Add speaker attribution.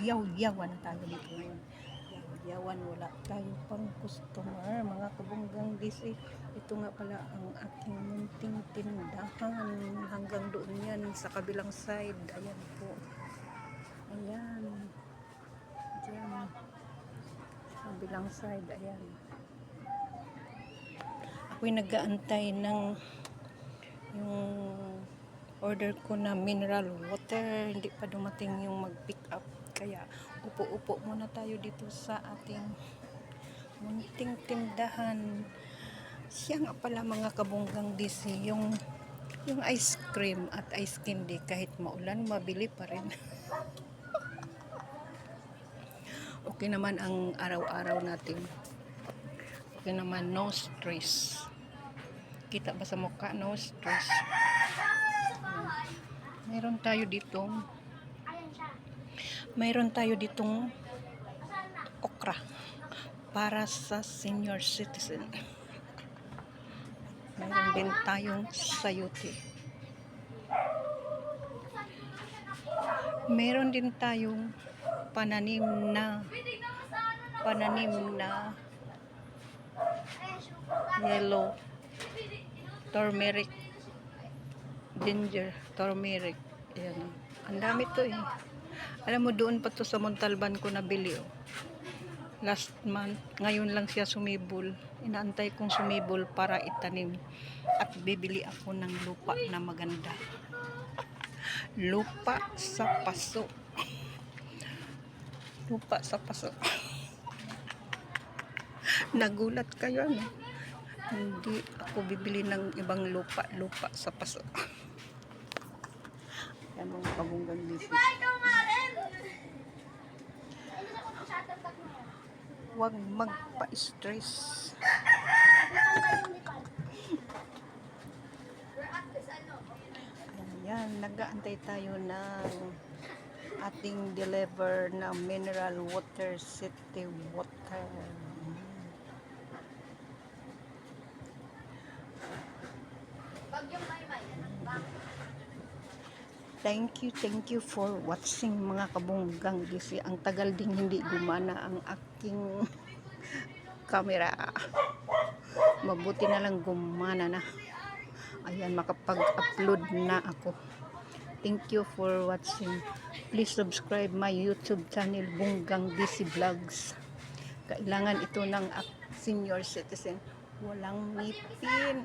Speaker 1: yaw-yawan na tayo dito ngayon. Yaw-yawan, wala tayo pang customer, mga kabunggang DC. Ito nga pala ang aking munting tindahan. Hanggang doon yan sa kabilang side. Ayan po. Ayan. Diyan. Kabilang side. Ayan. Ako'y nag-aantay ng yung order ko na mineral water. Hindi pa dumating yung mag-pick up. Kaya upo-upo muna tayo dito sa ating munting tindahan. Siya nga pala mga kabunggang DC, yung ice cream at ice candy kahit maulan, mabili pa rin. Okay naman ang araw-araw natin. Okay naman, no stress. Kita ba sa mukha? No stress. Mayroon tayo ditong okra para sa senior citizen. Mayroon din tayong sayote. Mayroon din tayong pananim na yellow turmeric, ginger, turmeric. Ayan. Ang dami to eh. Alam mo, doon pa to sa Montalban ko nabili oh. Last month, ngayon lang siya sumibol. Inaantay kong sumibol para itanim. At bibili ako ng lupa na maganda. Lupa sa paso. Lupa sa paso. Nagulat kayo ano? Hindi ako bibili ng ibang lupa sa paso. Yan mga kabunggang DC. Huwag magpa-stress. Ayan, nag-aantay tayo ng ating deliver na mineral water, city water. Thank you for watching mga kabunggang DC. Ang tagal ding hindi gumana ang aking camera. Mabuti na lang gumana na. Ayan, makapag-upload na ako. Thank you for watching. Please subscribe my YouTube channel, Bunggang DC Vlogs. Kailangan ito ng senior citizen. Walang ngipin.